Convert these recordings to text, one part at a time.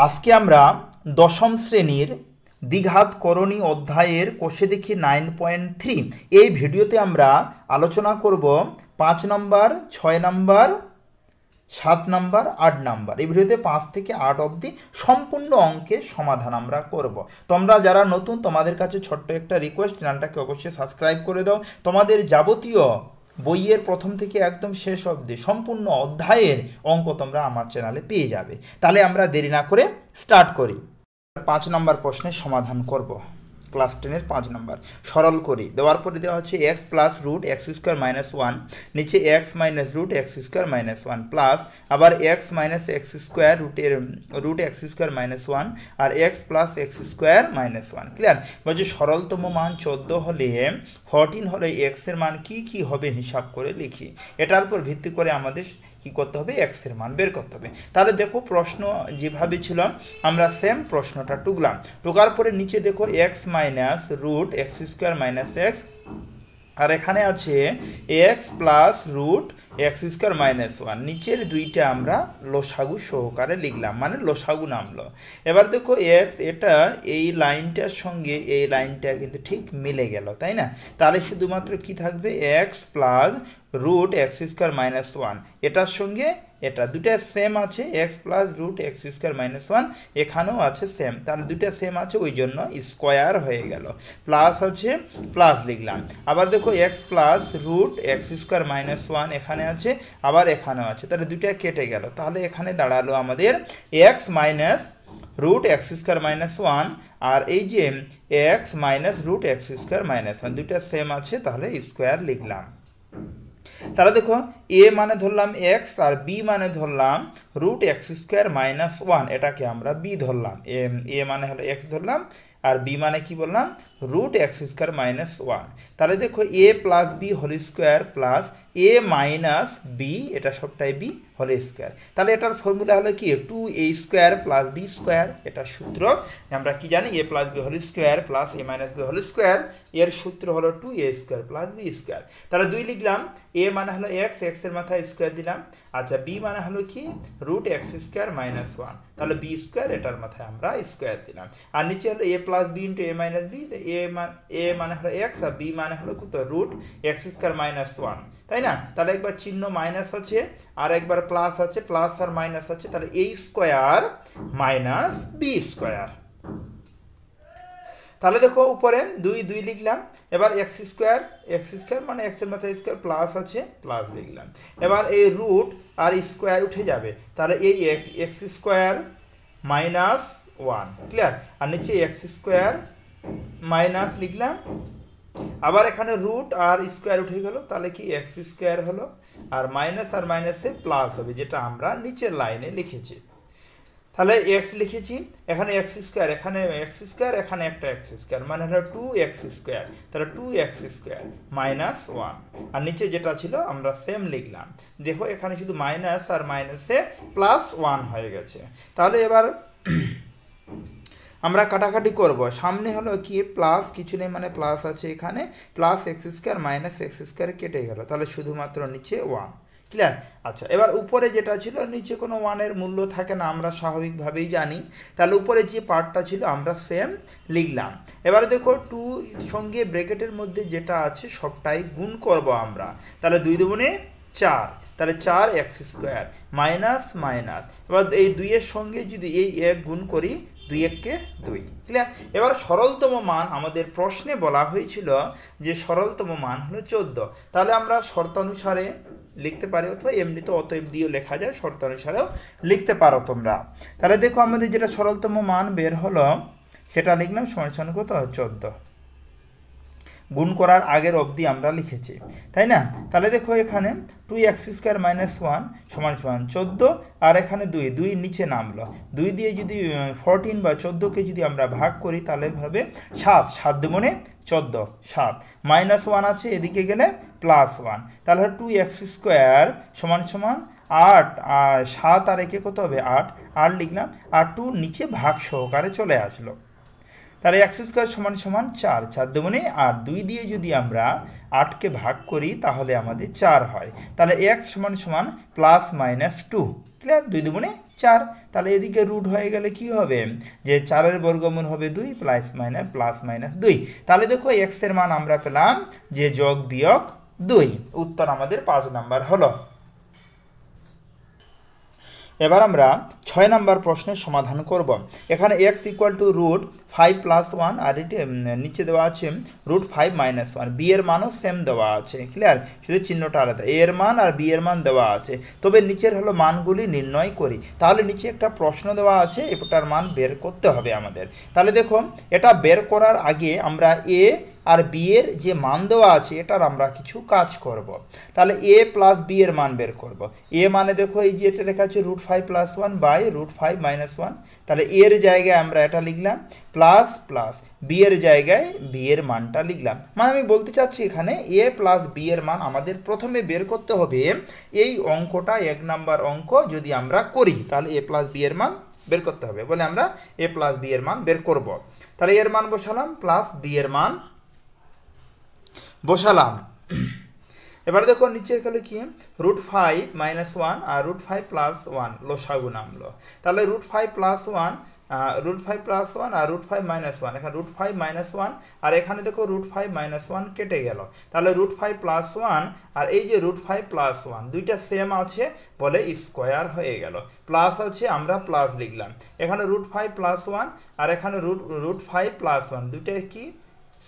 আজকে আমরা দশম শ্রেণীর দ্বিঘাত করণী অধ্যায়ের কোষে দেখি 9.3 এই ভিডিওতে আমরা আলোচনা করব 5 নম্বর 6 নম্বর 7 নম্বর 8 নম্বর। এই ভিডিওতে 5 থেকে 8 অবধি সম্পূর্ণ অঙ্কের সমাধান আমরা করব। তোমরা যারা নতুন, তোমাদের কাছে ছোট্ট একটা রিকোয়েস্ট, চ্যানেলটাকে অবশ্যই সাবস্ক্রাইব করে দাও। তোমাদের যাবতীয় বইয়ের প্রথম থেকে একদম শেষ অবধি সম্পূর্ণ অধ্যায়ের অঙ্ক তোমরা আমার চ্যানেলে পেয়ে যাবে। তাহলে আমরা দেরি না করে স্টার্ট করি। 5 নম্বর প্রশ্নের সমাধান করব। ক্লাস 10-এর 5 নম্বর সরল করি। দেওয়ার পরে দেওয়া হচ্ছে x plus root x square minus 1, নিচে x minus root x square minus 1 plus আবার x minus x square root x square minus 1 আর x plus x square minus 1। Clear? বলছে সরলতম মান 14 হলে 14 হলে এক্সের মান কি হবে হিসাব করে লিখি। এটার উপর ভিত্তি করে আমাদের কি করতে হবে, এক্স এর মান বের করতে হবে। তাহলে দেখো প্রশ্ন যেভাবে ছিল আমরা সেম প্রশ্নটা টুকলাম। টুকার পরে নিচে দেখো x minus root x square minus x আর এখানে আছে x plus root x square minus 1। নিচের দুইটা আমরা লসাগু সহকারে লিখলাম, মানে লসাগু নামলো। এবার দেখো এক্স, এটা এই লাইনটার সঙ্গে এই লাইনটা কিন্তু ঠিক মিলে গেল, তাই না? তাহলে শুধুমাত্র কি থাকবে, x plus root x square minus 1, এটার সঙ্গে এটা দুটা সেম আছে, x plus root x square minus 1 এখানেও আছে সেম, তাহলে দুটা সেম আছে ওই জন্য স্কোয়ার হয়ে গেল। প্লাস আছে, প্লাস লিখলাম। আবার দেখো x plus root x square minus 1 এখানে আছে, আবার এখানেও আছে, তাহলে দুটা কেটে গেল। তাহলে এখানে দাঁড়ালো আমাদের x minus root x square minus 1 আর এই যে x minus root x square minus 1 দুটা সেম আছে, তাহলে স্কোয়ার লিখলাম। তাহলে দেখো এ মানে ধরলাম এক্স আর বি মানে ধরলাম রুট এক্স স্কোয়ার মাইনাস 1, এটাকে আমরা বি ধরলাম। এ মানে হলো এক্স ধরলাম আর বি মানে কি বললাম, রুট এক্স স্কোয়ার মাইনাস 1। তাহলে দেখো a plus b whole square plus a minus b, এটা সবটাই বি হোল স্কোয়ার। তাহলে এটার ফর্মুলা হলো কি, 2a square plus b square. এটা সূত্র আমরা কি জানি, a plus b whole square plus a minus b whole square, এর সূত্র হলো 2a square plus b square. তাহলে 2 লিখলাম, এ মানে হলো এক্স, এক্সের মাথায় স্কোয়ার দিলাম। আচ্ছা, বি মানে হলো কি, রুট এক্স স্কোয়ার মাইনাস 1, তাহলে বি স্কোয়ার, এটার মাথায় আমরা স্কোয়ার দিলাম। আর নিচে হলো এ plus B into a minus B, এ মানে হলো এক্স আর বি মানে হলো কত, রুট এক্স স্কোয়ার মাইনাস 1, তাই না? তাহলে একবার চিহ্ন মাইনাস আছে আর একবার প্লাস আছে, প্লাস আর মাইনাস আছে, তাহলে এ স্কোয়ার মাইনাস বি স্কোয়ার। তাহলে দেখো উপরে 2 লিখলাম। এবার এক্স স্কোয়ার মানে এক্সের মাথায় স্কোয়ার, প্লাস আছে প্লাস লিখলাম। এবার এই রুট আর স্কোয়ার উঠে যাবে, তাহলে এই এক্স স্কোয়ার মাইনাস 1। ক্লিয়ার? আর নিচে এক্স স্কোয়ার মাইনাস লিখলাম। আবার এখানে রুট আর স্কোয়ার উঠে গেল, তাহলে কি এক্স স্কোয়ার হলো, আর মাইনাসে প্লাস হবে, যেটা আমরা নিচের লাইনে লিখেছি। তাহলে এক্স লিখেছি, এখানে এক্স স্কোয়ার, এখানে এক্স স্কোয়ার, এখানে একটা এক্স স্কোয়ার, মানে হলো 2x স্কোয়ার, তাহলে 2x স্কোয়ার মাইনাস 1। আর নিচে যেটা ছিল আমরা সেম লিখলাম। দেখো এখানে শুধু মাইনাস আর মাইনাসে প্লাস 1 হয়ে গেছে। তাহলে এবার আমরা কাটাকাটি করব। সামনে হলো কি প্লাস, কিছু নেই মানে প্লাস আছে, এখানে plus x square minus x square কেটে গেল, তাহলে শুধুমাত্র নিচে 1। ক্লিয়ার? আচ্ছা, এবার উপরে যেটা ছিল, নিচে কোনো 1-এর মূল্য থাকে না, আমরা স্বাভাবিকভাবেই জানি। তাহলে উপরে যে পার্টটা ছিল আমরা সেম লিখলাম। এবারে দেখো 2 সঙ্গে ব্র্যাকেটের মধ্যে যেটা আছে সবটাই গুণ করব আমরা। তাহলে 2 দুগুণে 4, তাহলে 4x স্কোয়ার মাইনাস মাইনাস। এবার এই 2-এর সঙ্গে যদি এই 1 গুণ করি, 2 × 2। ক্লিয়ার? এবার সরলতম মান আমাদের প্রশ্নে বলা হয়েছিল যে সরলতম মান হলো 14। তাহলে আমরা শর্তানুসারে লিখতে পারি, অথবা এমনিতে অতএব দিয়েও লেখা যায়, শর্তানুসারেও লিখতে পারো তোমরা। তাহলে দেখো আমাদের যেটা সরলতম মান বের হলো সেটা লিখলাম সমান কত, 14। গুণ করার আগের অবধি আমরা লিখেছি, তাই না? তাহলে দেখো এখানে 2x স্কোয়ার মাইনাস 1 সমান 14, আর এখানে 2 নিচে নামলো। 2 দিয়ে যদি 14 বা 14কে যদি আমরা ভাগ করি, তাহলে হবে 7 দুগুণে 14, 7 মাইনাস 1 আছে, এদিকে গেলে প্লাস 1, তাহলে 2x স্কোয়ার সমান 8, আর 7 আর একে কত হবে, 8 লিখলাম। আর 2 নিচে ভাগ সহকারে চলে আসলো। তাহলে এক্স স্কোয়ার সমান 4 দুগুণে 8, 2 দিয়ে যদি আমরা 8কে ভাগ করি তাহলে আমাদের 4 হয়। তাহলে এক্স সমান প্লাস মাইনাস 2। ক্লিয়ার? 2 দুগুণে 4, তাহলে এদিকে রুট হয়ে গেলে কি হবে যে 4 বর্গমূল হবে 2 প্লাস মাইনাস 2। তাহলে দেখো x এর মান আমরা পেলাম যে যোগ বিয়োগ 2। উত্তর আমাদের 5 নাম্বার হলো। এবার আমরা 6 নাম্বার প্রশ্নের সমাধান করব। এখানে x equal to root 5 plus 1 আর এটি নিচে দেওয়া আছে রুট 5 মাইনাস 1। বি এর মানও সেম দেওয়া আছে, ক্লিয়ার, শুধু চিহ্নটা আলাদা। এ এর মান আর বি এর মান দেওয়া আছে, তবে নিচের হলো মানগুলি নির্ণয় করি। তাহলে নিচে একটা প্রশ্ন দেওয়া আছে, এটার মান বের করতে হবে আমাদের। তাহলে দেখো এটা বের করার আগে আমরা এ আর বি এর যে মান দেওয়া আছে এটার আমরা কিছু কাজ করব। তাহলে এ প্লাস বি এর মান বের করব। এ মানে দেখো এই যে এটা লেখা আছে root 5 plus 1 by root 5 minus 1। তাহলে এর জায়গায় আমরা এটা লিখলাম প্লাস প্লাস, বি এর জায়গায় বি এর মানটা লিখলাম। মানে আমি বলতে চাচ্ছি এখানে এ প্লাস বি এর মান আমাদের প্রথমে বের করতে হবে। এই অঙ্কটা 1 নাম্বার অঙ্ক যদি আমরা করি তাহলে এ প্লাস বি এর মান বের করতে হবে বলে আমরা এ প্লাস বি এর মান বের করব। তাহলে এর মান বসালাম প্লাস বি এর মান বসালাম। এবার দেখো নিচে গেলে কি রুট 5 মাইনাস 1 আর রুট 5 প্লাস 1 লসাগু নামলো। তাহলে রুট 5 প্লাস 1 রুট 5 প্লাস 1 আর রুট 5 মাইনাস 1, এখানে রুট 5 মাইনাস 1 আর এখানে দেখো রুট 5 মাইনাস 1 কেটে গেল। তাহলে রুট 5 প্লাস 1 আর এই যে রুট 5 প্লাস 1 দুইটা সেম আছে বলে স্কোয়ার হয়ে গেল। প্লাস আছে আমরা প্লাস লিখলাম। এখানে রুট 5 প্লাস 1 আর এখানে রুট 5 প্লাস 1 দুইটা কি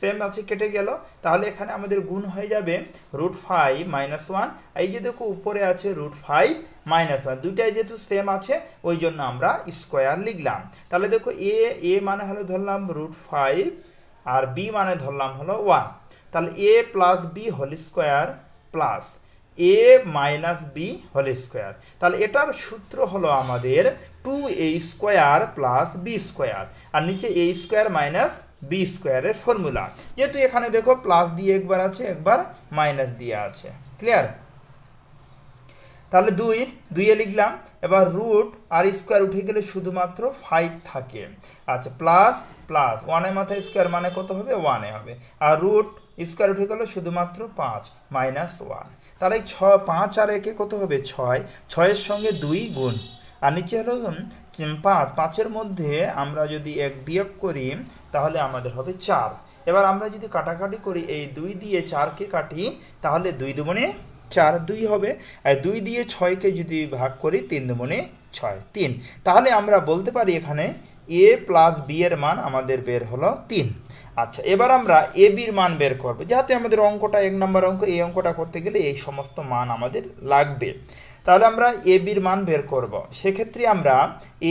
সেম আছে, কেটে গেল। তাহলে এখানে আমাদের গুণ হয়ে যাবে রুট 5 মাইনাস 1। এই যে দেখো উপরে আছে রুট 5 মাইনাস 1, দুইটাই যেহেতু সেম আছে ওই জন্য আমরা স্কোয়ার লিখলাম। তাহলে দেখো এ মানে হলো ধরলাম রুট 5 আর বি মানে ধরলাম হলো 1। তাহলে a plus b whole square plus a minus b whole square. তাহলে এটার সূত্র হলো আমাদের 2a square plus b square, আর নিচে a স্কোয়ার মাইনাস বি স্কোয়ারের ফর্মুলা। যেহেতু এখানে দেখো প্লাস দিয়ে একবার আছে একবার মাইনাস দিয়ে আছে, ক্লিয়ার। তাহলে 2 এ লিখলাম। এবার রুট আর স্কোয়ার উঠে গেলে শুধুমাত্র 5 থাকে। আচ্ছা, প্লাস প্লাস 1 এর মাথায় স্কোয়ার মানে কত হবে 1 এ হবে, আর রুট স্কোয়ার উঠে গেল শুধুমাত্র 5 মাইনাস 1। তাহলে 5 আর 1 কত হবে 6, 6 এর সঙ্গে 2 গুণ, আর নিচে হলো 5, 5-এর মধ্যে আমরা যদি 1 বিয়োগ করি তাহলে আমাদের হবে 4। এবার আমরা যদি কাটাকাটি করি এই 2 দিয়ে 4কে কাটি তাহলে 2 দুগুণে 4 2 হবে, আর 2 দিয়ে 6কে যদি ভাগ করি 3 দুগুণে 6 3। তাহলে আমরা বলতে পারি এখানে এ প্লাস বি এর মান আমাদের বের হলো 3। আচ্ছা, এবার আমরা এ বির মান বের করব। যাতে আমাদের অঙ্কটা 1 নম্বর অঙ্ক, এই অঙ্কটা করতে গেলে এই সমস্ত মান আমাদের লাগবে। তাহলে আমরা এ বির মান বের করব। সেক্ষেত্রে আমরা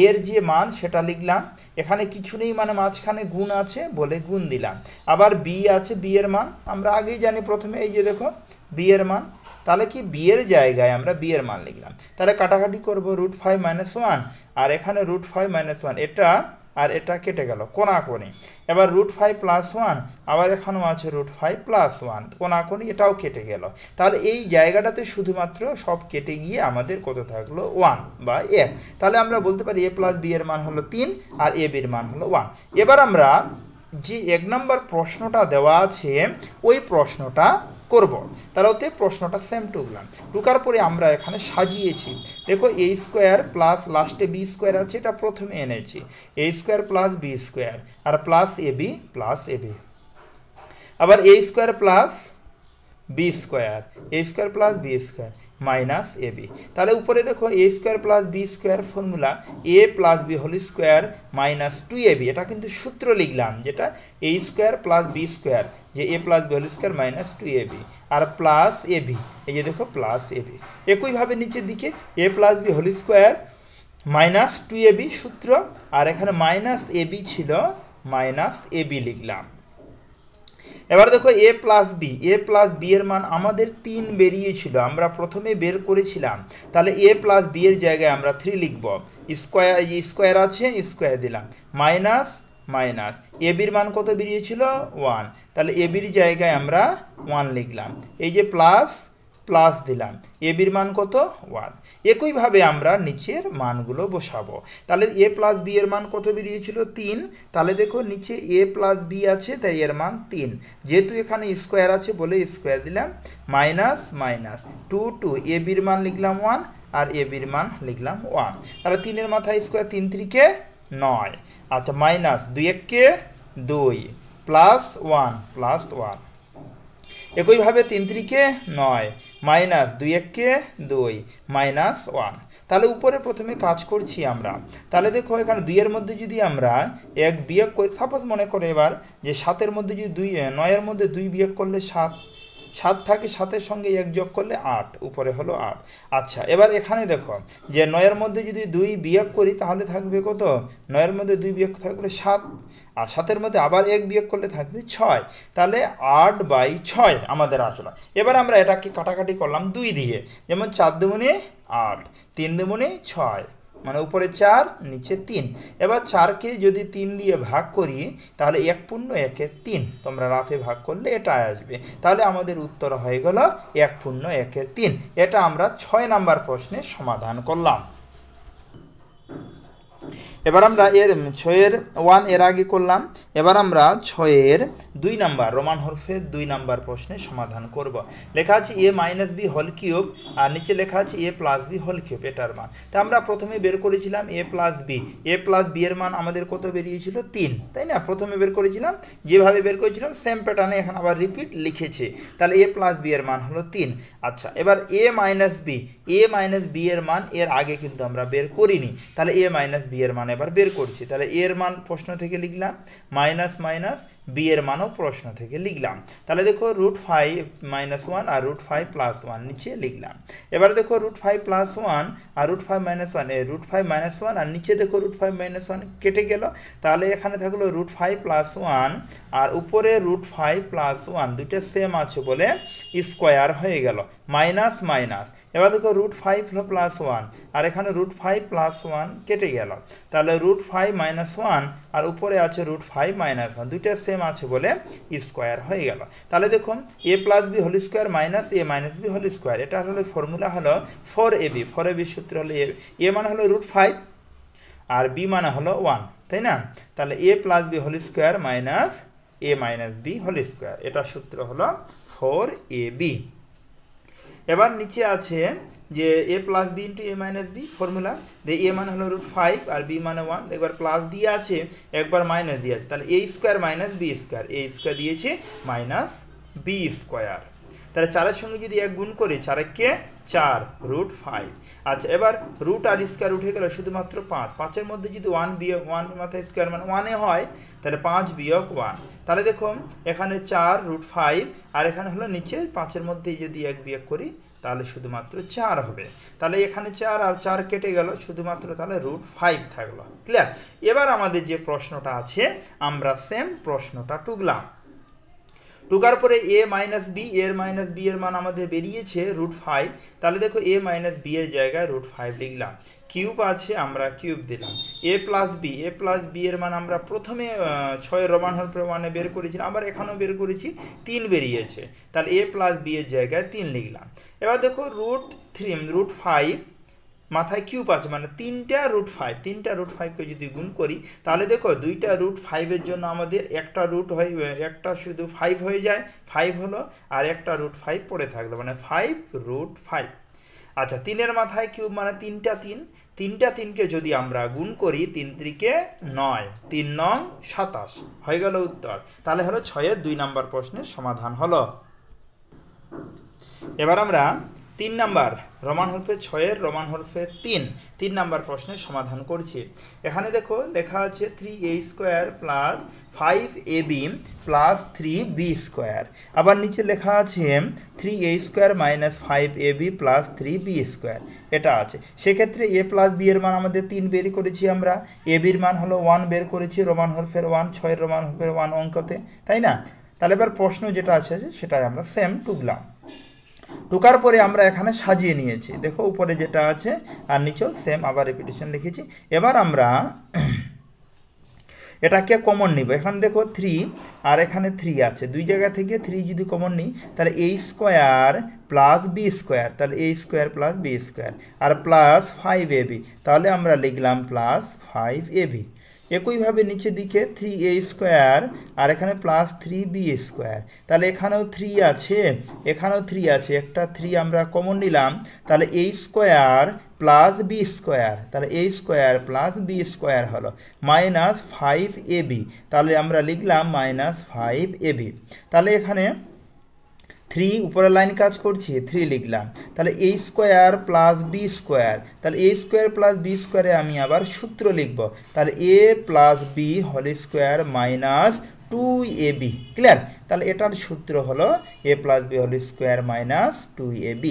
এর যে মান সেটা লিখলাম, এখানে কিছু নেই মানে মাঝখানে গুণ আছে বলে গুণ দিলাম। আবার বি আছে, বি এর মান আমরা আগেই জানি, প্রথমে এই যে দেখো বি এর মান, তাহলে কি বি এর জায়গায় আমরা বি এর মান লিখলাম। তাহলে কাটাকাটি করব রুট 5 মাইনাস 1 আর এখানে রুট 5 মাইনাস 1, এটা আর এটা কেটে গেল কোণাকোণি। এবার রুট 5 প্লাস 1 আবার এখানেও আছে রুট 5 প্লাস 1, কোণাকোণি এটাও কেটে গেল। তাহলে এই জায়গাটাতে শুধুমাত্র সব কেটে গিয়ে আমাদের কত থাকলো 1 বা 1। তাহলে আমরা বলতে পারি এ প্লাস বি এর মান হলো 3 আর এ বির মান হলো 1। এবার আমরা যে 1 নম্বর প্রশ্নটা দেওয়া আছে ওই প্রশ্নটা করব। তাহলে ওতে প্রশ্নটা সেম টুকার পরে আমরা এখানে সাজিয়েছি। দেখো এ স্কোয়ার প্লাস লাস্টে বি স্কোয়ার আছে, এটা প্রথমে এনেছি, a square plus b square আর প্লাস এ বি আবার a square plus b square, a square plus b square minus a b. তাহলে উপরে দেখো a square plus b square formula a plus b whole square minus 2ab, এটা কিন্তু সূত্র লিখলাম যেটা a square plus b square, যে a plus b whole square minus 2ab আর প্লাস এ বি, এই যে দেখো প্লাস এ বি। একইভাবে নিচের দিকে a plus b whole square minus 2ab সূত্র, আর এখানে মাইনাস এ বি ছিল মাইনাস এ বি লিখলাম। এবার দেখো এ প্লাস বি এর মান আমাদের 3 বেরিয়েছিল, আমরা প্রথমে বের করেছিলাম। তাহলে এ প্লাস বি এর জায়গায় আমরা 3 লিখব, স্কোয়ার আছে স্কোয়ার দিলাম, মাইনাস মাইনাস এ বির মান কত বেরিয়েছিল 1, তাহলে এ বির জায়গায় আমরা 1 লিখলাম, এই যে প্লাস প্লাস দিলাম, এ বির মান কত 1। একইভাবে আমরা নিচের মানগুলো বসাবো। তাহলে এ প্লাস বি এর মান কত বেরিয়েছিল 3, তাহলে দেখো নিচে এ প্লাস বি আছে তাই এর মান 3, যেহেতু এখানে স্কোয়ার আছে বলে স্কোয়ার দিলাম, মাইনাস মাইনাস 2 এ বির মান লিখলাম 1 আর এ বির মান লিখলাম 1। তাহলে 3-এর মাথায় স্কোয়ার, 3 3-কে 9। আচ্ছা, মাইনাস 2 1-কে 2 প্লাস 1 একইভাবে 3 3-কে 9 মাইনাস 2 1-কে 2 মাইনাস 1। তাহলে উপরে প্রথমে কাজ করছি আমরা। তাহলে দেখো এখানে 2-এর মধ্যে যদি আমরা 1 বিয়োগ করি, সাপোজ মনে করে এবার যে 7-এর মধ্যে যদি 9-এর মধ্যে 2 বিয়োগ করলে 7 থাকে, 7-এর সঙ্গে 1 যোগ করলে 8, উপরে হলো 8। আচ্ছা, এবার এখানে দেখো যে 9-এর মধ্যে যদি 2 বিয়োগ করি তাহলে থাকবে কত? 9-এর মধ্যে 2 বিয়োগ থাকলে 7, আর 7-এর মধ্যে আবার 1 বিয়োগ করলে থাকবে 6। তাহলে 8/6 আমাদের আসলো। এবার আমরা এটাকে কাটাকাটি করলাম 2 দিয়ে, যেমন 4 দুগুণে 8, 3 দুগুণে 6, মানে উপরে 4 নিচে 3। এবার 4-কে যদি 3 দিয়ে ভাগ করি তাহলে 1 পূর্ণ 1-এ 3, তোমরা রাফে ভাগ করলে এটা আসবে। তাহলে আমাদের উত্তর হয়ে গেল 1 পূর্ণ 1-এ 3। এটা আমরা 6 নাম্বার প্রশ্নের সমাধান করলাম। এবার আমরা 6-এর 1 এর আগে করলাম। এবার আমরা 6-এর 2 নাম্বার রোমান হরফের 2 নাম্বার প্রশ্নের সমাধান করব। লেখা আছে a - b হোল কিউব, আর নিচে লেখা আছে a + b হোল কিউব, এটার মান। তা আমরা প্রথমে বের করেছিলাম a + b। a + b এর মান আমাদের কত বেরিয়েছিল? 3, তাই না? প্রথমে বের করেছিলাম, যেভাবে বের করেছিলাম সেম প্যাটার্নে এখন আবার রিপিট লিখেছে। তাহলে a + b এর মান হলো 3। আচ্ছা, এবার a - b এর মান এর আগে কিন্তু আমরা বের করিনি। তাহলে a - b এর মান এবার বের করছি। তাহলে a এর মান প্রশ্ন থেকে লিখলাম, মাইনাস মাইনাস b এর মানও প্রশ্ন থেকে লিখলাম। তাহলে দেখো √5 - 1 আর √5 + 1 নিচে লিখলাম। এবার দেখো √5 + 1 আর √5 - 1, √5 - 1 আর নিচে দেখো √5 - 1 কেটে গেল। তাহলে এখানে থাকলো √5 + 1 আর উপরে √5 + 1, দুটো সেম আছে বলে স্কোয়ার হয়ে গেল, মাইনাস মাইনাস। এবার দেখো √5 + 1 আর এখানে √5 + 1 কেটে গেল। তাহলে √5 - 1 আর উপরে আছে √5 - 1, দুইটা সেম আছে বলে স্কোয়ার হয়ে গেল। তাহলে দেখুন a + b whole square minus a - b whole square, এটা হলো ফর্মুলা হলো 4ab। 4ab সূত্র হলো a মানে হলো √5 আর b মানে হলো 1, তাই না? তাহলে a + b whole square minus a - b whole square, এটা সূত্র হলো 4ab। এবার নিচে আছে যে a + b × a - b formula, যে a মানে হলো √5 আর b মানে 1, একবার প্লাস দিয়ে আছে একবার মাইনাস দিয়ে আছে। তাহলে a² - b², a² দিয়েছে মাইনাস b²। তাহলে 4-এর সঙ্গে যদি 1 গুণ করি, 4 × 1 = 4 √5। আচ্ছা, এবার রুট আর স্কোয়ার উঠে গেল, শুধুমাত্র 5। 5-এর মধ্যে যদি 1 বিয়োগ 1 মাথায় স্কোয়ার মানে 1-এ হয়, তাহলে 5 বিয়োগ 1। তাহলে দেখুন এখানে 4 √5 আর এখানে হলো নিচে 5-এর মধ্যে যদি 1 বিয়োগ করি তাহলে শুধুমাত্র 4 হবে। তাহলে এখানে 4 আর 4 কেটে গেল, শুধুমাত্র তাহলে √5 থাকলো। ক্লিয়ার? এবার আমাদের যে প্রশ্নটা আছে আমরা সেম প্রশ্নটা টুকলাম। টুকার পরে a - b এর - b এর মান আমাদের বেরিয়েছে √5। তাহলে দেখো a - b এর জায়গায় √5 লিখলাম। কিউব আছে, আমরা কিউব দিলাম। a + b এর মান আমরা প্রথমে 6 রোমান হরফে 1-এ বের করেছিলাম, আবার এখানেও বের করেছি, 3 বেরিয়েছে। তাহলে a + b এর জায়গায় 3 লিখলাম। এবার দেখো √5 মাথায় কিউব আছে, মানে 3টা √5কে যদি গুণ করি তাহলে দেখো 2টা √5-এর জন্য আমাদের একটা রুট হয়ে একটা শুধু 5 হয়ে যায়, 5 হলো, আর একটা √5 পড়ে থাকলো, মানে 5√5। আচ্ছা, 3-এর মাথায় কিউব মানে 3টা 3কে যদি আমরা গুণ করি, 3 3-কে 9, 3 9 27 হয়ে গেল উত্তর। তাহলে হলো 6-এর 2 নাম্বার প্রশ্নের সমাধান হলো। এবার আমরা 3 নাম্বার রোমান হরফে 6-এর রোমান হরফে 3 নাম্বার প্রশ্নের সমাধান করছি। এখানে দেখো লেখা আছে 3a² + 5ab + 3b²। আবার নিচে লেখা আছে 3a² - 5ab + 3b², এটা আছে। সেক্ষেত্রে a + b এর মান আমাদের 3 বের করেছি আমরা, ab এর মান হলো 1 বের করেছি, রোমান হরফের 1, 6-এর রোমান হরফের 1 অঙ্কতে, তাই না? তাহলে এবার প্রশ্ন যেটা আছে সেটাই আমরা সেম টুকলাম। টুকার পরে আমরা এখানে সাজিয়ে নিয়েছি, দেখো উপরে যেটা আছে আর নিচেও সেম আবার রিপিটেশন লিখেছি। এবার আমরা এটাকে কমন নিব। এখানে দেখো 3 আর এখানে 3 আছে, দুই জায়গা থেকে 3 যদি কমন নিই তাহলে a² প্লাস বি স্কোয়ার, তাহলে এ স্কোয়ার প্লাস বি স্কোয়ার, আর প্লাস 5ab, তাহলে আমরা লিখলাম প্লাস 5ab। একইভাবে নিচের দিকে 3a স্কোয়ার আর এখানে প্লাস 3b স্কোয়ার, তাহলে এখানেও 3 আছে, এখানেও 3 আছে, একটা 3 আমরা কমন নিলাম, তাহলে a square plus b square, তাহলে a square plus b square হলো মাইনাস 5ab, তাহলে আমরা লিখলাম মাইনাস 5ab। তাহলে এখানে 3 উপরের লাইন কাজ করছি, 3 লিখলাম, তাহলে a square plus b square, তাহলে a স্কোয়ার প্লাস বি স্কোয়ারে আমি আবার সূত্র লিখব, তাহলে a plus b whole square minus 2ab, clear? তাহলে এটার সূত্র হলো a plus b whole square minus 2ab।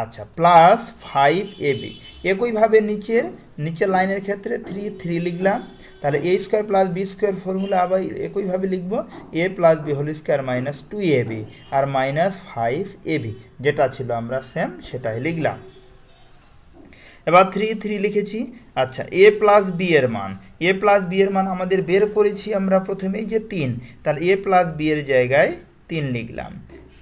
আচ্ছা, প্লাস 5ab। একইভাবে নিচের লাইনের ক্ষেত্রে 3 লিখলাম, তাহলে a square plus b square formula আবার একইভাবে লিখব, a plus b whole square minus 2ab আর মাইনাস 5ab, যেটা ছিল আমরা সেম সেটাই লিখলাম। এবার 3 লিখেছি। আচ্ছা, a প্লাস বি এর মান, a প্লাস বি এর মান আমাদের বের করেছি আমরা প্রথমেই যে 3, তাহলে a প্লাস বি এর জায়গায় 3 লিখলাম,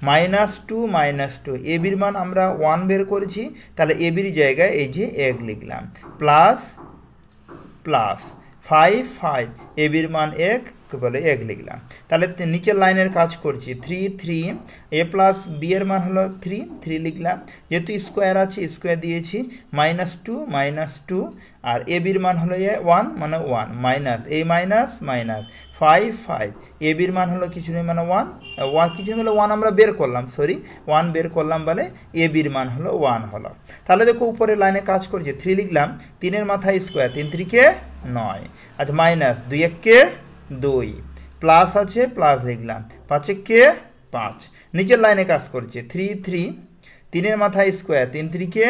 মাইনাস 2 এ বির মান আমরা 1 বের করেছি, তাহলে এ বির জায়গায় এই যে 1 লিখলাম, প্লাস প্লাস 5 এ বির মান 1 বলে 1 লিখলাম। তাহলে নিচের লাইনের কাজ করছি, 3 এ প্লাস বি এর মান হলো 3 লিখলাম, যেহেতু স্কোয়ার আছে স্কোয়ার দিয়েছি, মাইনাস 2 আর এ বির মান হলো 1 মানে 1 মাইনাস এই মাইনাস মাইনাস 5 এ বির মান হলো কিছু নেই মানে 1 কিছু নেই বলে 1 আমরা বের করলাম, 1 বের করলাম বলে এ বির মান হলো 1 হলো। তাহলে দেখো উপরের লাইনে কাজ করছে, 3 লিখলাম, 3 এর মাথায় স্কোয়ার, 3 3 9, আচ্ছা মাইনাস 2 1 2, প্লাস আছে প্লাস লিখলাম, 5 1 5, নিচের লাইনে কাজ করছে 3 এর মাথায় স্কোয়ার, 3 3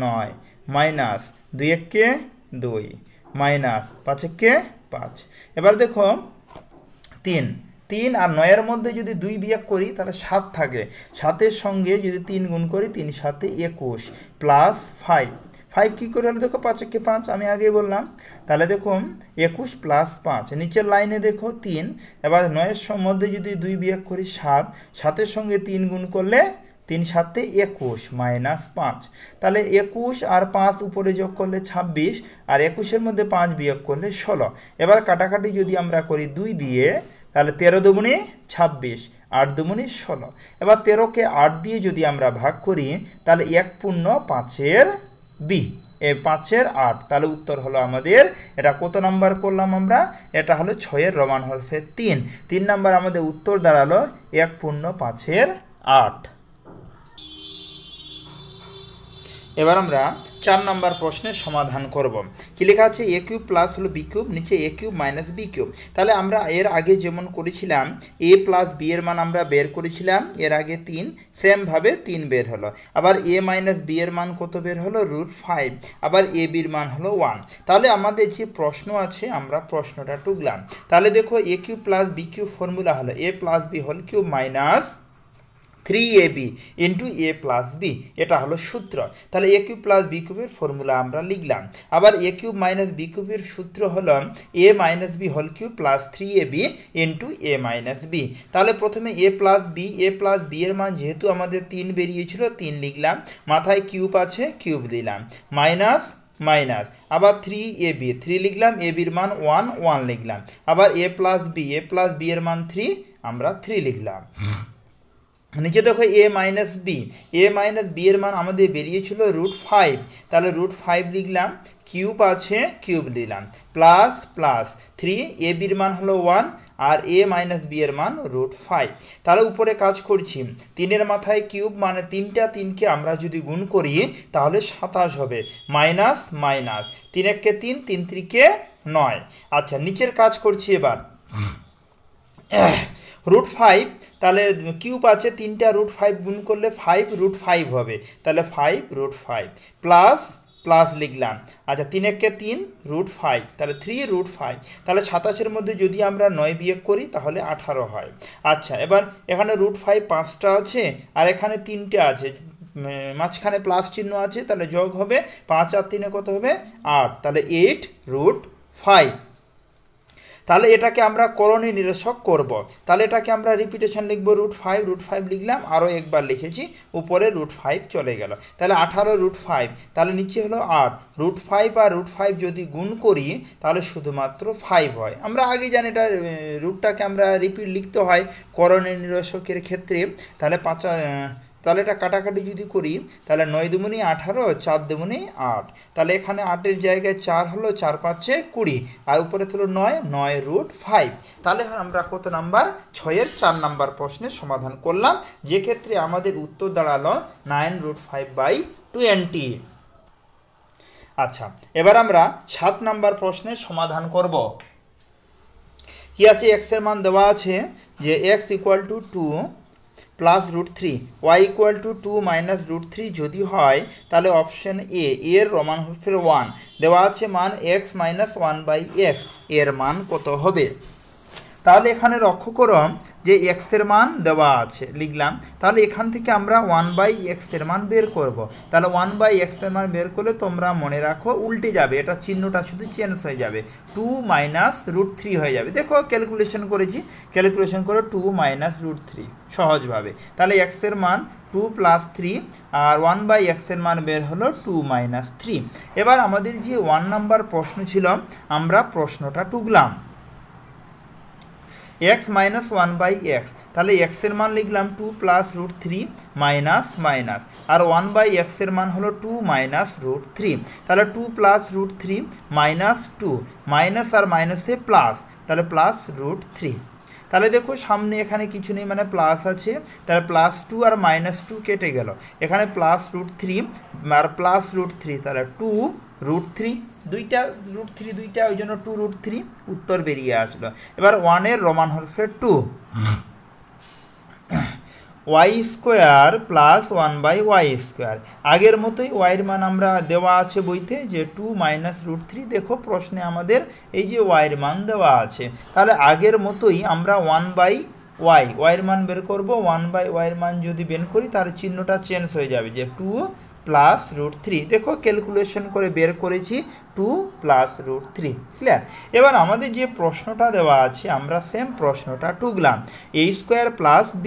9, মাইনাস 2 1 2, মাইনাস 5 1 5। এবার দেখো 3 আর 9 এর মধ্যে যদি 2 বিয়োগ করি তাহলে 7 থাকে, 7-এর সঙ্গে যদি 3 গুণ করি 3 7 21 প্লাস 5 কী করে হলো দেখো, 5 1 5 আমি আগেই বললাম, তাহলে দেখো 21 প্লাস 5, নিচের লাইনে দেখো 3, এবার 9-এর মধ্যে যদি 2 বিয়োগ করি 7-এর সঙ্গে 3 গুণ করলে 3 7 21 মাইনাস 5, তাহলে 21 আর 5 উপরে যোগ করলে 26 আর 21-এর মধ্যে 5 বিয়োগ করলে 16। এবার কাটাকাটি যদি আমরা করি 2 দিয়ে, তাহলে 13 দুগুণে 26, 8 দুগুণে 16। এবার 13-কে 8 দিয়ে যদি আমরা ভাগ করি তাহলে 1 পূর্ণ 5-এর বি, 5-এর 8, তাহলে উত্তর হলো আমাদের, এটা কত নাম্বার করলাম আমরা, এটা হলো 6-এর রোমান হরফে 3 নাম্বার আমাদের উত্তর দাঁড়ালো 1 পূর্ণ 5-এর 8। এবার আমরা 4 নম্বর প্রশ্নের সমাধান করব। কি লেখা আছে, a কিউব প্লাস হলো b কিউব, নিচে a cube minus b cube. তাহলে আমরা এর আগে যেমন করেছিলাম a প্লাস b এর মান আমরা বের করেছিলাম এর আগে 3, সেমভাবে 3 বের হলো। আবার a মাইনাস b এর মান কত বের হলো, √5, আবার a b এর মান হলো 1। তাহলে আমাদের যে প্রশ্ন আছে আমরা প্রশ্নটা টুকলাম। তাহলে দেখো a cube plus b cube formula হলো a plus b whole cube minus 3ab into a plus b, এটা হলো সূত্র। তাহলে a কিউব প্লাস বি কিউবের ফর্মুলা আমরা লিখলাম। আবার a কিউব মাইনাস বি কিউবের সূত্র হলো a minus b whole cube plus 3ab into a minus b. তাহলে প্রথমে a প্লাস বি এর মান যেহেতু আমাদের 3 বেরিয়েছিল 3 লিখলাম, মাথায় কিউব আছে কিউব দিলাম, মাইনাস মাইনাস আবার 3ab 3 লিখলাম, a বির মান 1 লিখলাম, আবার a প্লাস বি এর মান 3 আমরা 3 লিখলাম। নিচে দেখো a মাইনাস বি এর মান আমাদের বেরিয়েছিল √5, তাহলে √5 লিখলাম, কিউব আছে কিউব দিলাম, প্লাস প্লাস 3 a বির মান হলো 1 আর a মাইনাস বি এর মান √5। তাহলে উপরে কাজ করছি, 3-এর মাথায় কিউব মানে 3কে আমরা যদি গুণ করি তাহলে 27 হবে, মাইনাস মাইনাস 3 1 3 3 3 9। আচ্ছা, নিচের কাজ করছি এবার √5, তাহলে কিউব আছে 3টা √5 গুণ করলে 5 √5 হবে, তাহলে 5 √5 প্লাস প্লাস লিখলাম। আচ্ছা, 3 1 3 √5, তাহলে 3 √5, তাহলে 27-এর মধ্যে যদি আমরা 9 বিয়োগ করি তাহলে 18 হয়। আচ্ছা, এবার এখানে √5 5টা আছে আর এখানে 3টা আছে, মাঝখানে প্লাস চিহ্ন আছে, তাহলে যোগ হবে 5 আর 3 কত হবে 8, তাহলে 8 √5। তাহলে এটাকে আমরা করণীয় নিরসক করব। তাহলে এটাকে আমরা রিপিটেশন লিখব √5 লিখলাম, আরও একবার লিখেছি, উপরে √5 চলে গেল। তাহলে 18 √5, তাহলে নিচে হলো 8। √5 আর √5 যদি গুণ করি তাহলে শুধুমাত্র 5 হয়। আমরা আগে জানি এটা রুটটাকে আমরা রিপিট লিখতে হয় করণীয় নিরসকের ক্ষেত্রে। তাহলে তাহলে এটা কাটাকাটি যদি করি তাহলে 9 দুগুণে 18, 4 দুগুণে 8। তাহলে এখানে 8-এর জায়গায় 4 হলো, 4 5-এ 20, আর উপরে হলো 9 √5। তাহলে আমরা কত নাম্বার? 6-এর 4 নাম্বার প্রশ্নের সমাধান করলাম, যে ক্ষেত্রে আমাদের উত্তর দাঁড়ালো 9√5/20। আচ্ছা, এবার আমরা 7 নাম্বার প্রশ্নের সমাধান করব। কি আছে? x এর মান দেওয়া আছে যে x = 2 প্লাস √3, y = 2 মাইনাস √3 যদি হয় তাহলে অপশন এর রোমান হরফের 1 দেওয়া আছে মান x - 1/x, এর মান কত হবে? তাহলে এখানে লক্ষ্য করো যে x এর মান দেওয়া আছে, লিখলাম। তাহলে এখান থেকে আমরা 1/x এর মান বের করব। তাহলে 1/x এর মান বের করলে তোমরা মনে রাখো উল্টে যাবে, এটা চিহ্নটা শুধু চেঞ্জ হয়ে যাবে, 2 মাইনাস √3 হয়ে যাবে। দেখো ক্যালকুলেশন করেছি, ক্যালকুলেশন করে 2 মাইনাস √3 সহজভাবে। তাহলে x এর মান 2 + 3 আর 1/x এর মান বের হলো 2 - 3। এবার আমাদের যে 1 নাম্বার প্রশ্ন ছিল, আমরা প্রশ্নটা টুকলাম x - 1/x, তাহলে x এর মান লিখলাম 2 + √3 মাইনাস মাইনাস, আর 1/x এর মান হলো 2 মাইনাস √3। তাহলে 2 + √3 মাইনাস 2, মাইনাস আর মাইনাসে প্লাস, তাহলে প্লাস √3। তাহলে দেখো সামনে এখানে কিছু নেই, মানে প্লাস আছে, তাহলে +2 আর -2 কেটে গেল, এখানে প্লাস √3 আর প্লাস √3, তাহলে 2 √3, দুইটা √3 দুইটা, ওই জন্য 2 √3 উত্তর বেরিয়ে আসলো। এবার 1-এর রোমান হরফে 2, y² প্লাস 1/y²। আগের মতোই y এর মান আমরা দেওয়া আছে বইতে যে 2 মাইনাস √3, দেখো প্রশ্নে আমাদের এই যে y এর মান দেওয়া আছে। তাহলে আগের মতোই আমরা 1/y এর মান বের করব। 1/y এর মান যদি বের করি তাহলে চিহ্নটা চেঞ্জ হয়ে যাবে, যে 2 প্লাস √3। দেখো ক্যালকুলেশন করে বের করেছি 2 প্লাস √3, ক্লিয়ার। এবার আমাদের যে প্রশ্নটা দেওয়া আছে আমরা সেম প্রশ্নটা টুকলাম, a² প্লাস b²।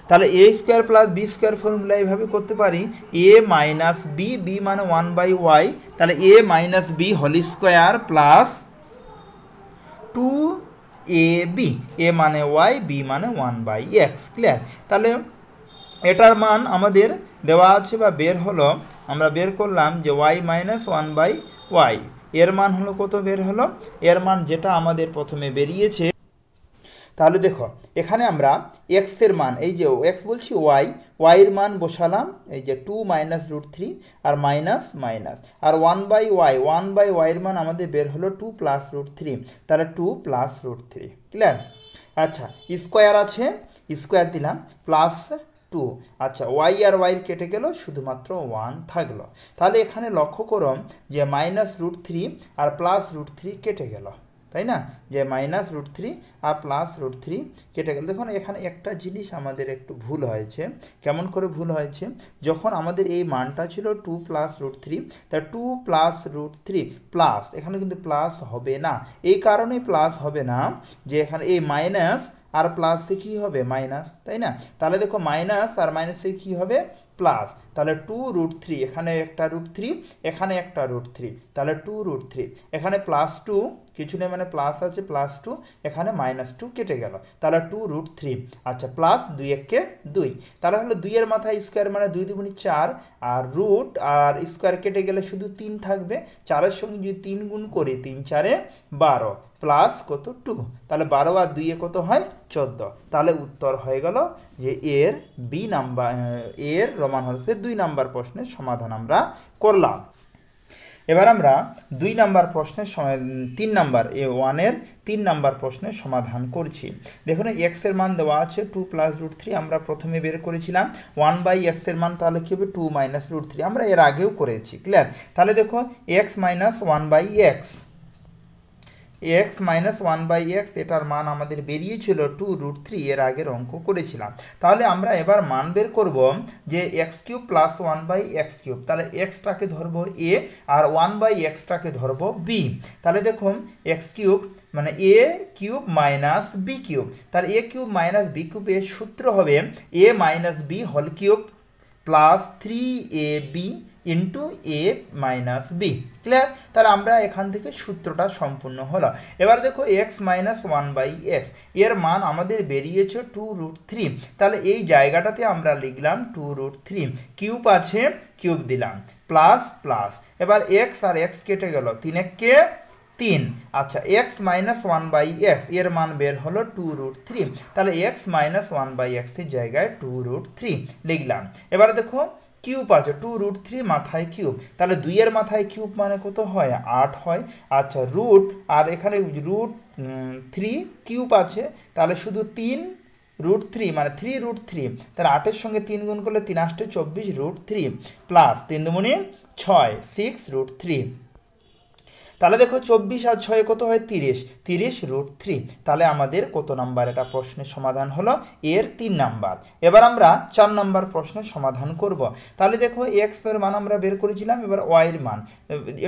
তাহলে a² প্লাস b² ফর্মুলা এইভাবে করতে পারি, a মাইনাস বি, বি মানে 1/y, তাহলে a minus b whole square plus 2ab, a মানে y, b মানে 1/x, ক্লিয়ার। তাহলে এটার মান আমাদের দেওয়া আছে বা বের হলো, আমরা বের করলাম যে y - 1/y, এর মান হলো কত বের হলো? এর মান যেটা আমাদের প্রথমে বেরিয়েছে, তাহলে দেখো এখানে আমরা x এর মান, এই যে x বলছি y এর মান বসালাম, এই যে 2 মাইনাস √3 আর মাইনাস মাইনাস, আর 1/y এর মান আমাদের বের হলো 2 প্লাস √3, তাহলে 2 প্লাস √3, ক্লিয়ার। আচ্ছা, স্কোয়ার আছে, স্কোয়ার দিলাম, প্লাস 2। আচ্ছা, y আর y কেটে গেল, শুধুমাত্র 1 থাকলো। তাহলে এখানে লক্ষ্য করো যে মাইনাস √3 আর প্লাস √3 কেটে গেল, তাই না? যে মাইনাস √3 আর প্লাস √3 কেটে গেল। দেখুন এখানে একটা জিনিস আমাদের একটু ভুল হয়েছে। কেমন করে ভুল হয়েছে? যখন আমাদের এই মানটা ছিল 2 প্লাস √3, তা 2 প্লাস √3 প্লাস, এখানে কিন্তু প্লাস হবে না। এই কারণে প্লাস হবে না যে এখানে এই মাইনাস আর প্লাসে কী হবে? মাইনাস, তাই না? তাহলে দেখো মাইনাস আর মাইনাসে কী হবে? প্লাস। তাহলে 2 √3, এখানে একটা √3, এখানে একটা √3, তাহলে 2 √3, এখানে +2 কিছু নেই, মানে প্লাস আছে +2, এখানে -2 কেটে গেল, তাহলে 2 √3। আচ্ছা, প্লাস 2 × 2, তাহলে হলো 2 এর মাথায় স্কোয়ার, মানে 2 দুগুণে 4, আর রুট আর স্কোয়ার কেটে গেলে শুধু 3 থাকবে। 4-এর সঙ্গে যদি 3 গুণ করি, 3 × 4 = 12, প্লাস কত? 2, তাহলে 12 আর 2 কত হয়? 14। তাহলে উত্তর হয়ে গেল যে এর বি নাম্বার, এর রোমান হরফে 2 নাম্বার প্রশ্নের সমাধান আমরা করলাম। এবার আমরা 2 নাম্বার প্রশ্নের 3 নাম্বার, A1-এর 3 নাম্বার প্রশ্নের সমাধান করছি। দেখুন x এর মান দেওয়া আছে 2 প্লাস √3, আমরা প্রথমে বের করেছিলাম 1/x এর মান, তাহলে কী হবে? 2 মাইনাস √3, আমরা এর আগেও করেছি, ক্লিয়ার। তাহলে দেখো x - 1/x, x minus one by x, এটার মান আমাদের বেরিয়েছিল 2√3, এর আগের অঙ্ক করেছিলাম। তাহলে আমরা এবার মান বের করব যে x cube plus one by x cube, তাহলে এক্সটাকে ধরবো এ আর ওয়ান বাই এক্সটাকে ধরবো বি। তাহলে দেখুন এক্স কিউব মানে a cube minus b cube, তাহলে এ কিউব মাইনাস বি কিউবের সূত্র হবে a minus b whole cube plus 3ab into a minus b. Clear? তাহলে আমরা এখান থেকে সূত্রটা সম্পূর্ণ হলো। এবার দেখো x minus one by x, এর মান আমাদের বেরিয়েছে 2√3, তাহলে এই জায়গাটাতে আমরা লিখলাম 2√3, কিউব আছে কিউব দিলাম, প্লাস প্লাস, এবার এক্স আর এক্স কেটে গেল, 3 একে 3। আচ্ছা, x minus one by x, এর মান বের হলো 2√3, তাহলে এক্স মাইনাস ওয়ান বাই এক্সের জায়গায় 2√3 লিখলাম। এবারে দেখো কিউব আছে, 2√3 মাথায় কিউব, তাহলে 2 এর মাথায় কিউব মানে কত হয়? 8 হয়। আচ্ছা, রুট আর এখানে √3 কিউব আছে, তাহলে শুধু 3√3 মানে 3√3, তাহলে 8-এর সঙ্গে 3 গুণ করলে 3 8 24√3 প্লাস 3 দুগুণে 6 6√3। তাহলে দেখো 24 আর 6 কত হয়? 30, 30√3। তাহলে আমাদের কত নাম্বার এটা প্রশ্নের সমাধান হলো? এর 3 নাম্বার। এবার আমরা 4 নাম্বার প্রশ্নের সমাধান করব। তাহলে দেখো এক্স এর মান আমরা বের করেছিলাম, এবার ওয়াই এর মান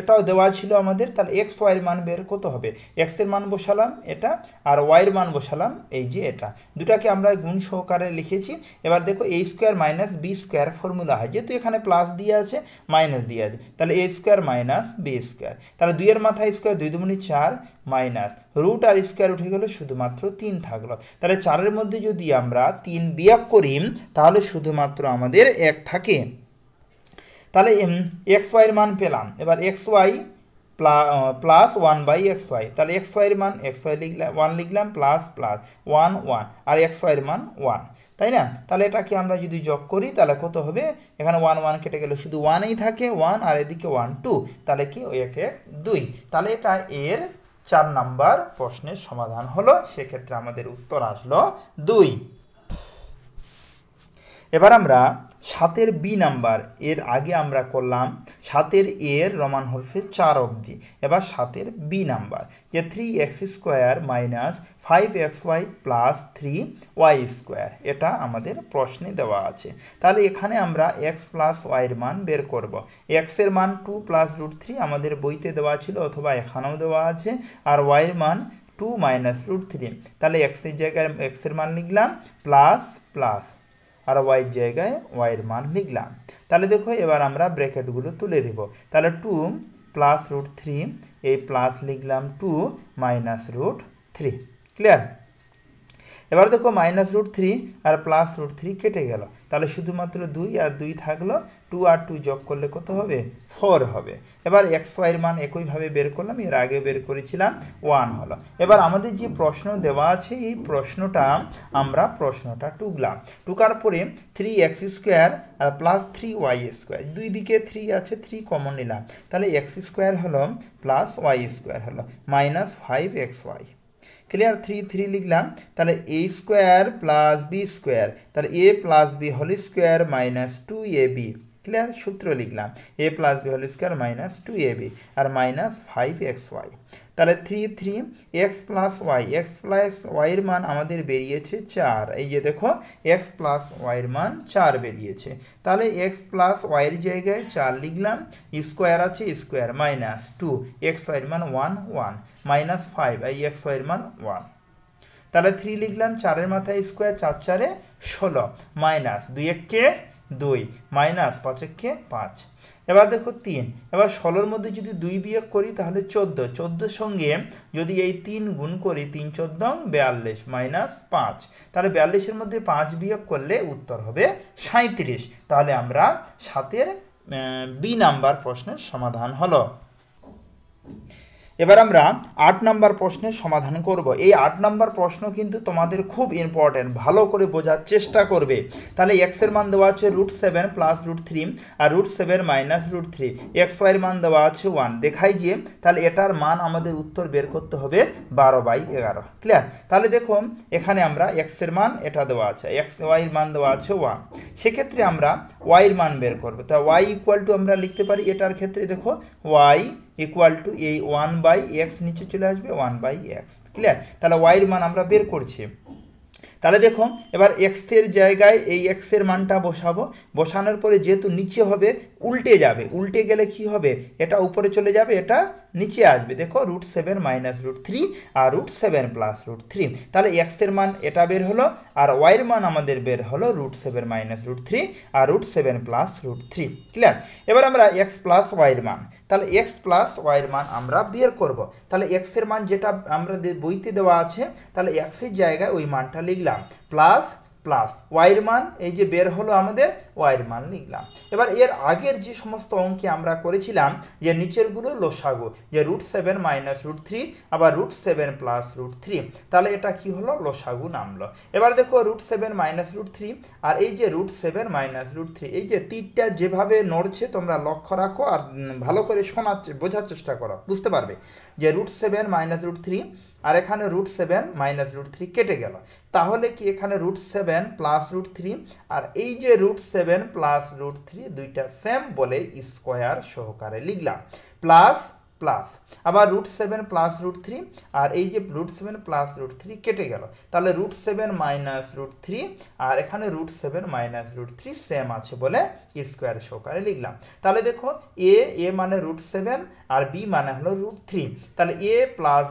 এটাও দেওয়া ছিল আমাদের, তাহলে এক্স ওয়াই এর মান বের কত হবে? এক্স এর মান বসালাম এটা, আর ওয়াই এর মান বসালাম এই যে এটা, দুটাকে আমরা গুণ সহকারে লিখেছি। এবার দেখো a square minus b square formula হয়, যেহেতু এখানে প্লাস দিয়ে আছে মাইনাস দিয়ে আছে, তাহলে এ স্কোয়ার মাইনাস বি স্কোয়ার, তাহলে 2 এর মাথায় স্কোয়ার 2 দুগুণে 4 মাইনাস রুট আর স্কোয়ার উঠে গেল, শুধুমাত্র 3 থাকলো। তাহলে 4-এর মধ্যে যদি আমরা 3 বিয়োগ করি তাহলে শুধুমাত্র আমাদের 1 থাকে। তাহলে এক্স ওয়াই এর মান পেলাম। এবার x y plus 1 by x y, তাহলে এক্স ওয়াই এর মান এক্স ওয়াই লিখলাম 1 লিখলাম, প্লাস প্লাস 1 1 আর এক্স ওয়াই এর মান 1, তাই না? তাহলে এটাকে আমরা যদি যোগ করি তাহলে কত হবে? এখানে 1 1 কেটে গেলে শুধু 1ই থাকে, 1 আর এদিকে 1 2, তাহলে কি 1 1 2। তাহলে এটা এর 4 নাম্বার প্রশ্নের সমাধান হলো, সেক্ষেত্রে আমাদের উত্তর আসলো 2। এবার আমরা 7-এর বি নাম্বার, এর আগে আমরা করলাম 7-এর এর রোমান হরফে 4 অবধি, এবার 7-এর বি নাম্বার যে 3x² minus 5xy plus 3y², এটা আমাদের প্রশ্নে দেওয়া আছে। তাহলে এখানে আমরা x প্লাস y এর মান বের করব। x এর মান 2 প্লাস √3 আমাদের বইতে দেওয়া ছিল, অথবা এখানেও দেওয়া আছে, আর y এর মান 2 মাইনাস √3, তাহলে x এর জায়গায় x এর মান লিখলাম প্লাস প্লাস, আর ওয়াই জায়গায় ওয়াই এর মান লিখলাম। তাহলে দেখো এবার আমরা ব্র্যাকেটগুলো তুলে দেব, তাহলে 2 প্লাস √3, এই প্লাস লিখলাম 2 মাইনাস √3। ক্লিয়ার? এবার দেখো মাইনাস √3 আর প্লাস √3 কেটে গেল, তাহলে শুধুমাত্র 2 আর 2 থাকলো, 2 আর 2 যোগ করলে কত হবে? 4 হবে। এবার এক্স ওয়াই এর মান একইভাবে বের করলাম, এর আগে বের করেছিলাম 1 হলো। এবার আমাদের যে প্রশ্ন দেওয়া আছে এই প্রশ্নটা আমরা টুকলাম, টুকার পরে 3x² আর প্লাস 3y², দুই দিকে 3 আছে, 3 কমন নিলাম, তাহলে x² হলো প্লাস y² হলো মাইনাস 5xy। ক্লিয়ার? 3 3 লিখলাম, তাহলে a² প্লাস b², তাহলে a plus b whole square minus 2ab। Clear? সূত্র লিখলাম a plus b whole square minus 2ab আর মাইনাস 5xy। তাহলে 3 3 x প্লাস y এর মান আমাদের বেরিয়েছে 4, এই যে দেখো x প্লাস y এর মান 4 বেরিয়েছে। তাহলে x প্লাস y এর জায়গায় 4 লিখলাম, স্কোয়ার আছে স্কোয়ার মাইনাস 2, x y এর মান 1 1 মাইনাস 5, এই x y এর মান 1। তাহলে 3 লিখলাম, 4-এর মাথায় স্কোয়ার, 4 4 16 মাইনাস 2 1 2 মাইনাস 5 1 5। এবার দেখো 3, এবার 16-এর মধ্যে যদি 2 বিয়োগ করি তাহলে 14, 14-এর সঙ্গে যদি এই 3 গুণ করি 3 14 42 মাইনাস 5, তাহলে 42-এর মধ্যে 5 বিয়োগ করলে উত্তর হবে 37। তাহলে আমরা 7-এর বি নাম্বার প্রশ্নের সমাধান হলো। এবার আমরা 8 নাম্বার প্রশ্নের সমাধান করব। এই 8 নাম্বার প্রশ্ন কিন্তু তোমাদের খুব ইম্পর্টেন্ট, ভালো করে বোঝার চেষ্টা করবে। তাহলে x এর মান দেওয়া আছে √7 প্লাস √3 আর √7 মাইনাস √3, এক্স ওয়াই এর মান দেওয়া আছে 1, দেখাই গিয়ে তাহলে এটার মান আমাদের উত্তর বের করতে হবে 12/11। ক্লিয়ার? তাহলে দেখুন এখানে আমরা x এর মান এটা দেওয়া আছে, x y এর মান দেওয়া আছে 1, সেক্ষেত্রে আমরা y এর মান বের করব। তা y ইকুয়াল টু আমরা লিখতে পারি এটার ক্ষেত্রে দেখো y ইকুয়াল টু এই 1/x নিচে চলে আসবে 1/x। ক্লিয়ার? তাহলে ওয়াইয়ের মান আমরা বের করছি। তাহলে দেখো এবার এক্সের জায়গায় এই এক্সের মানটা বসাবো, বসানোর পরে যেহেতু নিচে হবে উল্টে যাবে, উল্টে গেলে কি হবে, এটা উপরে চলে যাবে, এটা নিচে আসবে। দেখো √7 - √3 আর √7 + √3, তাহলে এক্সের মান এটা বের হলো, আর ওয়াইয়ের মান আমাদের বের হলো √7 - √3 আর √7 + √3। ক্লিয়ার? এবার আমরা এক্স প্লাস ওয়াইয়ের মান, তাহলে এক্স প্লাস ওয়াইয়ের মান আমরা বের করব। তাহলে এক্সের মান যেটা আমরা বইতে দেওয়া আছে, তাহলে এক্সের জায়গায় ওই মানটা লিখলাম, প্লাস প্লাস ওয়াইয়ের মান এই যে বের হলো আমাদের, ওয়াইয়ের মান লিখলাম। এবার এর আগের যে সমস্ত অঙ্কে আমরা করেছিলাম যে নিচেরগুলো লসাগু, যে √7 - √3 আবার √7 + √3, তাহলে এটা কি হলো, লসাগু নামলো। এবার দেখো √7 - √3 আর এই যে √7 - √3, এই যে তীরটা যেভাবে নড়ছে তোমরা লক্ষ্য রাখো আর ভালো করে শোনার বোঝার চেষ্টা করো, বুঝতে পারবে যে √7 - √3 আর এখানে √7 - √3 কেটে গেল, তাহলে কি এখানে √7 + √3 আর এই যে √7 + √3 দুইটা সেম বলে স্কোয়ার সহকারে লিখলাম, প্লাস প্লাস আবার √7 + √3 আর এই যে √7 + √3 কেটে গেল, তাহলে √7 - √3 আর এখানে √7 - √3 সেম আছে বলে স্কোয়ার সহকারে লিখলাম। তাহলে দেখো এ মানে √7 আর বি মানে হলো √3, তাহলে a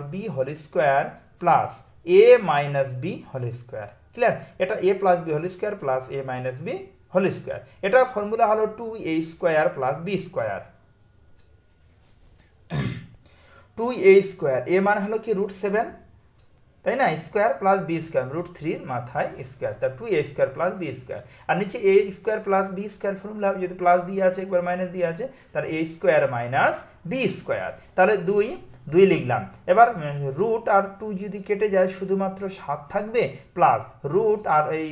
+ b whole square plus a - b whole square. Clear? এটা a + b whole square plus a - b whole square, এটা ফর্মুলা হলো 2a² + b স্কোয়ার। 2a², এ মানে হলো কি √7, তাই না, স্কোয়ার প্লাস বি স্কোয়ার, √3 মাথায় স্কোয়ার, তার 2a² + b স্কোয়ার, আর নিচে a² + b স্কোয়ার ফর্মুলা হবে, যদি প্লাস দিয়ে আছে একবার মাইনাস দিয়ে আছে, তার a² - b স্কোয়ার, তাহলে 2 লিখলাম। এবার রুট আর 2 যদি কেটে যায় শুধুমাত্র 7 থাকবে, প্লাস রুট আর এই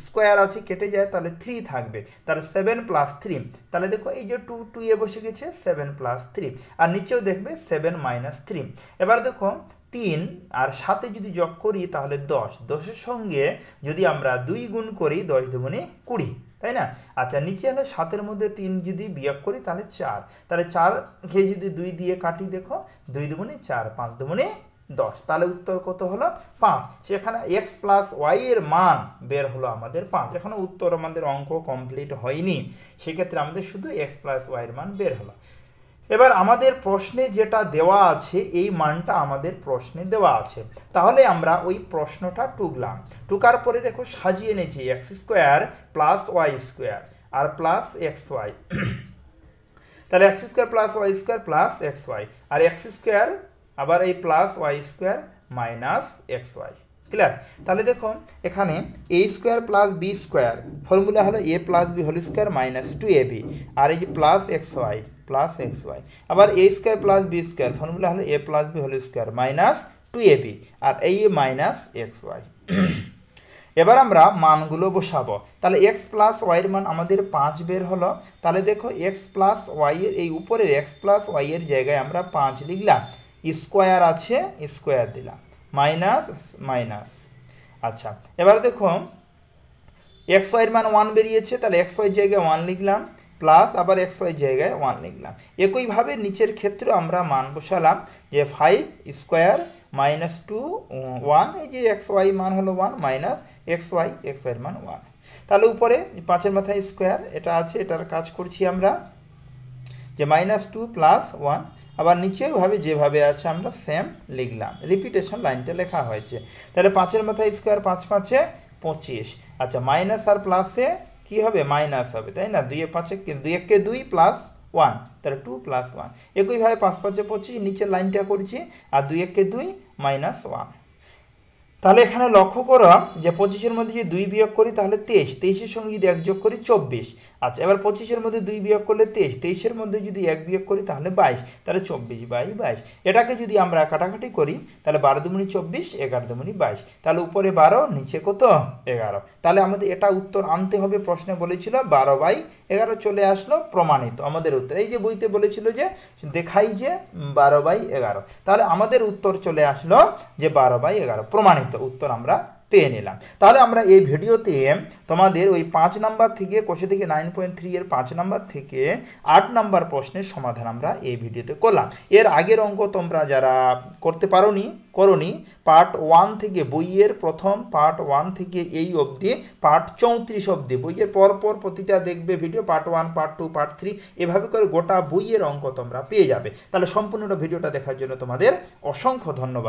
স্কোয়ার আছে কেটে যায় তাহলে 3 থাকবে, তাহলে 7 + 3, তাহলে দেখো এই যে 2 এ বসে গেছে 7 + 3, আর নিচেও দেখবে 7 - 3। এবার দেখো 3 আর 7 যদি যোগ করি তাহলে 10, 10-এর সঙ্গে যদি আমরা 2 গুণ করি 10 × 2 = 20, তাই না? আচ্ছা, নিচে হলো 7-এর মধ্যে 3 যদি বিয়োগ করি তাহলে 4, তাহলে 4কে যদি 2 দিয়ে কাটি, দেখো 2 × 2 = 4, 5 × 2 = 10, তাহলে উত্তর কত হলো 5। সেখানে এক্স প্লাস ওয়াই এর মান বের হলো আমাদের 5। এখনো উত্তর আমাদের অঙ্ক কমপ্লিট হয়নি, সেক্ষেত্রে আমাদের শুধু এক্স প্লাস ওয়াই এর মান বের হলো। এবার আমাদের প্রশ্নে যেটা দেওয়া আছে এই মানটা আমাদের প্রশ্নে দেওয়া আছে, তাহলে আমরা ওই প্রশ্নটা টুকলাম, টুকার পরে দেখো সাজিয়ে নিয়েছি x² + y² আর প্লাস xy, তাহলে x² + y² প্লাস xy আর x² আবার এই plus y² minus xy। Clear? তাহলে দেখো এখানে a² + b² ফর্মুলা হলো a + b whole square minus 2ab, আর এই যে প্লাস xy প্লাস xy, আবার a² + b² ফর্মুলা হলো a + b whole square minus 2ab, আর এই মাইনাস xy। এবার আমরা মানগুলো বসাবো, তাহলে x প্লাস ওয়াই এর মান আমাদের 5 বের হলো, তাহলে দেখো x প্লাস ওয়াই এর এই উপরের x প্লাস ওয়াই এর জায়গায় আমরা 5 লিখলাম, স্কোয়ার আছে স্কোয়ার দিলাম, মাইনাস মাইনাস। আচ্ছা, এবার দেখো xy এর মান 1 বেরিয়েছে, তাহলে xy এর জায়গায় 1 লিখলাম, প্লাস আবার xy এর জায়গায় 1 লিখলাম। একইভাবে নিচের ক্ষেত্রে আমরা মান বসালাম যে 5² - 2 1, এই যে xy মান হলো 1 মাইনাস xy এর মান 1, তাহলে উপরে 5-এর মাথায় স্কোয়ার এটা আছে, এটার কাজ করছি আমরা যে -2 + 1, আবার নিচেও ভাবে যেভাবে আছে আমরা সেম লিখলাম, রিপিটেশন লাইনটা লেখা হয়েছে। তাহলে 5-এর মাথায় স্কোয়ার, 5 × 5 = 25। আচ্ছা, মাইনাস আর প্লাসে কি হবে, মাইনাস হবে, তাই না, 2 × 5 = 2 × 2 + 1, তাহলে 2 + 1। একইভাবে 5 × 5 = 25, নিচের লাইনটা করছি, আর 2 × 2 - 1। তাহলে এখানে লক্ষ্য করো যে 25-এর মধ্যে যদি 2 বিয়োগ করি তাহলে 23, 23-এর সঙ্গে যদি 1 যোগ করি 24। আচ্ছা, এবার 25-এর মধ্যে 2 বিয়োগ করলে 23, 23-এর মধ্যে যদি 1 বিয়োগ করি তাহলে 22, তাহলে 24/22। এটাকে যদি আমরা কাটাকাটি করি তাহলে 12 × 2 = 24, 11 × 2 = 22, তাহলে উপরে 12 নিচে কত 11, তাহলে আমাদের এটা উত্তর আনতে হবে। প্রশ্নে বলেছিল 12/11 চলে আসলো, প্রমাণিত আমাদের উত্তর। এই যে বইতে বলেছিল যে দেখাই যে 12/11, তাহলে আমাদের উত্তর চলে আসলো যে 12/11, প্রমাণিত উত্তর আমরা পেয়ে নিলাম। তাহলে আমরা এই ভিডিওতে তোমাদের ওই 5 নাম্বার থেকে কোষে দেখি 9.3 এর 5 নাম্বার থেকে 8 নাম্বার প্রশ্নের সমাধান আমরা এই ভিডিওতে করলাম। এর আগের অঙ্ক তোমরা যারা করতে করোনি পার্ট 1 থেকে বইয়ের প্রথম পার্ট 1 থেকে এই অবধি পার্ট 34 অবধি বইয়ের পরপর প্রতিটা দেখবে ভিডিও, পার্ট 1 পার্ট 2 পার্ট 3 এভাবে করে গোটা বইয়ের অঙ্ক তোমরা পেয়ে যাবে। তাহলে সম্পূর্ণ ভিডিওটা দেখার জন্য তোমাদের অসংখ্য ধন্যবাদ।